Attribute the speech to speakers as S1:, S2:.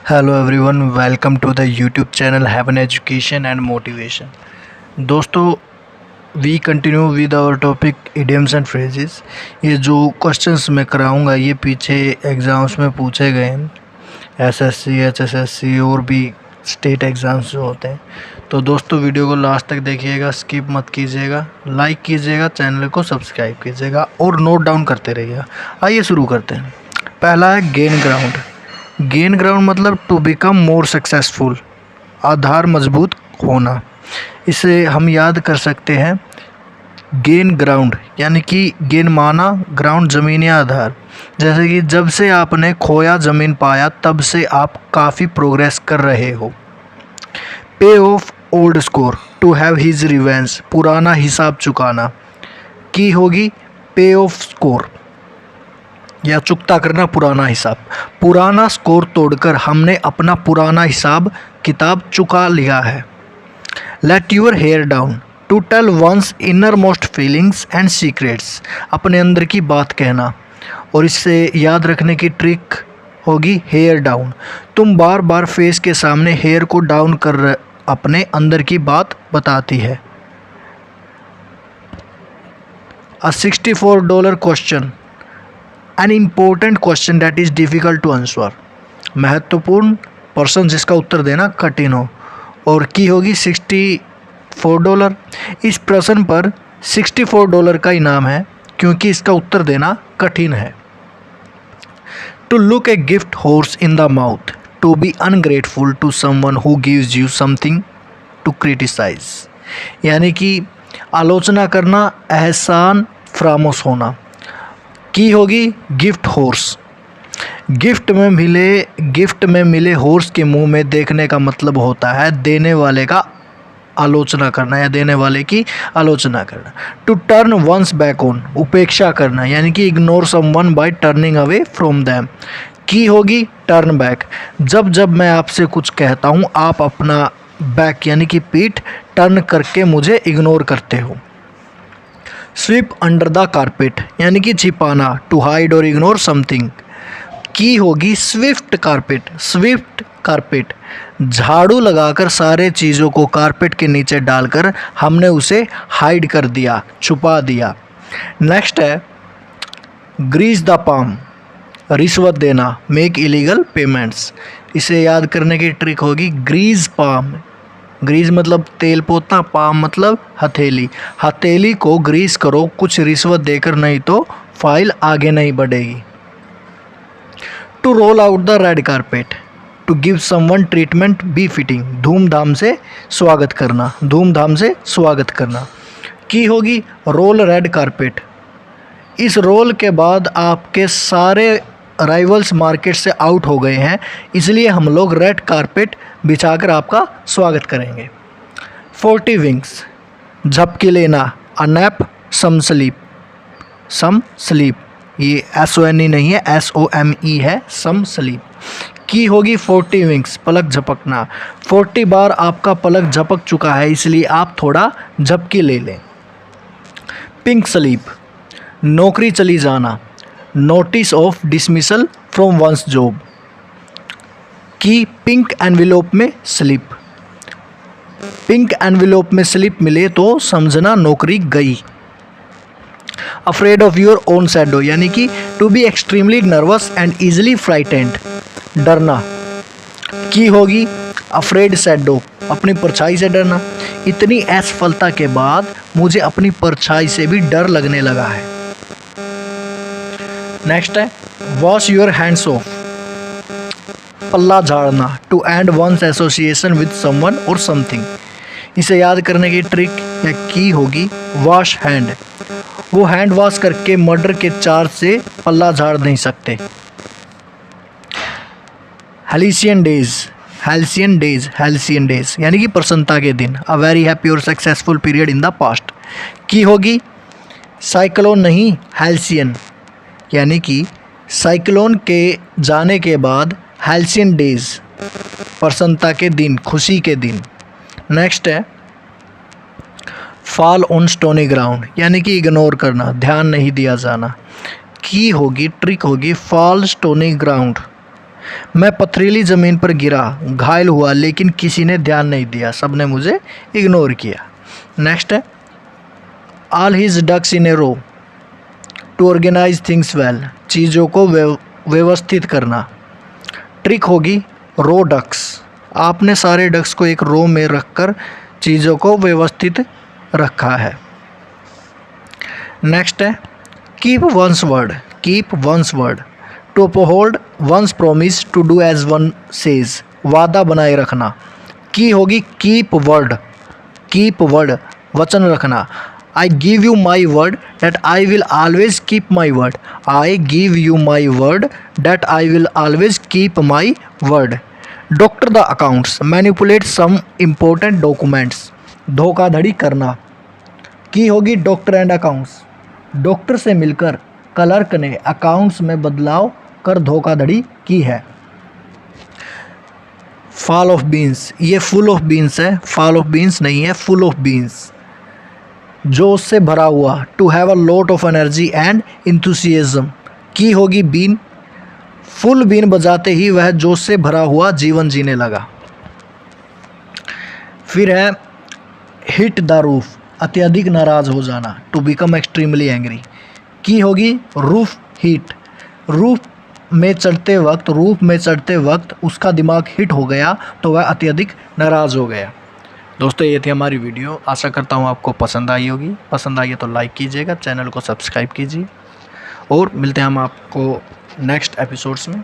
S1: Hello everyone, welcome to the YouTube channel heaven education and motivation. दोस्तों, we continue with our topic idioms and phrases. ये जो questions मैं कराऊंगा ये पीछे एग्ज़ाम्स में पूछे गए हैं, एसएससी, एचएसएससी और भी स्टेट एग्ज़ाम्स जो होते हैं। तो दोस्तों, वीडियो को लास्ट तक देखिएगा, स्किप मत कीजिएगा, लाइक कीजिएगा, चैनल को सब्सक्राइब कीजिएगा और नोट डाउन करते रहिएगा। आइए शुरू करते हैं। पहला है गेन ग्राउंड। गेन ग्राउंड मतलब टू बिकम मोर सक्सेसफुल, आधार मजबूत होना। इसे हम याद कर सकते हैं गेन ग्राउंड यानी कि गेन माना ग्राउंड ज़मीन या आधार। जैसे कि जब से आपने खोया ज़मीन पाया तब से आप काफ़ी प्रोग्रेस कर रहे हो। Pay off old score to have his revenge, पुराना हिसाब चुकाना। की होगी पे ऑफ स्कोर या चुकता करना पुराना हिसाब। पुराना स्कोर तोड़कर हमने अपना पुराना हिसाब किताब चुका लिया है। Let your hair down to tell one's inner most feelings and secrets, अपने अंदर की बात कहना। और इससे याद रखने की ट्रिक होगी हेयर डाउन। तुम बार बार फेस के सामने हेयर को डाउन कर अपने अंदर की बात बताती है। A $64 question, an important question that is difficult to answer. महत्वपूर्ण प्रश्न जिसका उत्तर देना कठिन हो। और की होगी $64। इस प्रश्न पर $64 का इनाम है क्योंकि इसका उत्तर देना कठिन है। To look a gift horse in the mouth, to be ungrateful to someone who gives you something to criticize, यानी कि आलोचना करना, एहसान फरामोश होना। की होगी गिफ्ट हॉर्स। गिफ्ट में मिले हॉर्स के मुंह में देखने का मतलब होता है देने वाले का आलोचना करना या देने वाले की आलोचना करना। To turn one's back on, उपेक्षा करना, यानी कि ignore someone by turning away from them. की होगी टर्न बैक। जब जब मैं आपसे कुछ कहता हूँ आप अपना बैक यानी कि पीठ टर्न करके मुझे इग्नोर करते हो। स्वीप अंडर द कारपेट यानी कि छिपाना, टू हाइड और इग्नोर समथिंग। की होगी स्विफ्ट कारपेट। स्विफ्ट कारपेट, झाड़ू लगाकर सारे चीज़ों को कारपेट के नीचे डालकर हमने उसे हाइड कर दिया, छुपा दिया। नेक्स्ट है ग्रीस द पाम, रिश्वत देना, मेक इलीगल पेमेंट्स। इसे याद करने की ट्रिक होगी ग्रीस पाम। ग्रीस मतलब तेल पोतना, पाम मतलब हथेली। हथेली को ग्रीस करो कुछ रिश्वत देकर, नहीं तो फाइल आगे नहीं बढ़ेगी। To roll out the red carpet, to give someone treatment befitting, धूमधाम से स्वागत करना, धूमधाम से स्वागत करना। की होगी रोल रेड कारपेट। इस रोल के बाद आपके सारे राइवल्स मार्केट से आउट हो गए हैं, इसलिए हम लोग रेड कारपेट बिछाकर आपका स्वागत करेंगे। 40 विंग्स, झपकी लेना, a nap, some sleep. Some sleep, ये SONE नहीं है, SOME है, सम स्लीप। की होगी 40 विंग्स, पलक झपकना। 40 बार आपका पलक झपक चुका है इसलिए आप थोड़ा झपकी ले लें। पिंक स्लीप, नौकरी चली जाना, notice of dismissal from one's job. की पिंक एनवेलोप में स्लिप। पिंक एनवेलोप में स्लिप मिले तो समझना नौकरी गई। Afraid of your own shadow यानी कि to be extremely nervous and easily frightened, डरना। की होगी अफ्रेड शैडो, अपनी परछाई से डरना। इतनी असफलता के बाद मुझे अपनी परछाई से भी डर लगने लगा है। नेक्स्ट है वॉश योर हैंड्स ऑफ, पल्ला झाड़ना, to end once association with someone और समथिंग। इसे याद करने की ट्रिक या की होगी वॉश हैंड। वो हैंड वॉश करके मर्डर के चार्ज से पल्ला झाड़ नहीं सकते। Halcyon days, halcyon days, halcyon days यानी कि प्रसन्नता के दिन, अ वेरी हैप्पी और successful period in the past. की होगी साइक्लोन नहीं हेल्सियन, यानी कि साइक्लोन के जाने के बाद हेल्सियन डेज, प्रसन्नता के दिन, खुशी के दिन। नेक्स्ट है फॉल ऑन स्टोनी ग्राउंड यानी कि इग्नोर करना, ध्यान नहीं दिया जाना। की होगी ट्रिक होगी फॉल स्टोनी ग्राउंड मैं पथरीली ज़मीन पर गिरा, घायल हुआ, लेकिन किसी ने ध्यान नहीं दिया, सब ने मुझे इग्नोर किया। नेक्स्ट है all his ducks in a row, to organize things well, चीज़ों को व्यवस्थित करना। ट्रिक होगी रो डक्स, आपने सारे डक्स को एक रो में रखकर चीज़ों को व्यवस्थित रखा है। नेक्स्ट है keep one's word, keep one's word, to uphold one's promise, to do as one says, वादा बनाए रखना। की होगी कीप वर्ड, वचन रखना। I give you my word that I will always keep my word, I give you my word that I will always keep my word. Doctor the accounts, manipulate some important documents, धोखाधड़ी करना। की होगी doctor and accounts, doctor से मिलकर clerk ने accounts में बदलाव कर धोखाधड़ी की है। फॉल ऑफ बीन्स, ये फुल ऑफ बीन्स है, फॉल ऑफ बीन्स नहीं है, फुल ऑफ बीन्स, जोश से भरा हुआ। To have a lot of energy and enthusiasm, की होगी बीन, फुल बीन बजाते ही वह जोश से भरा हुआ जीवन जीने लगा। फिर है हिट द रूफ, अत्यधिक नाराज हो जाना, टू बिकम एक्सट्रीमली एंग्री। की होगी रूफ हीट, रूफ में चढ़ते वक्त उसका दिमाग हिट हो गया तो वह अत्यधिक नाराज हो गया। दोस्तों ये थी हमारी वीडियो, आशा करता हूँ आपको पसंद आई होगी। पसंद आई है तो लाइक कीजिएगा, चैनल को सब्सक्राइब कीजिए और मिलते हैं हम आपको नेक्स्ट एपिसोड्स में।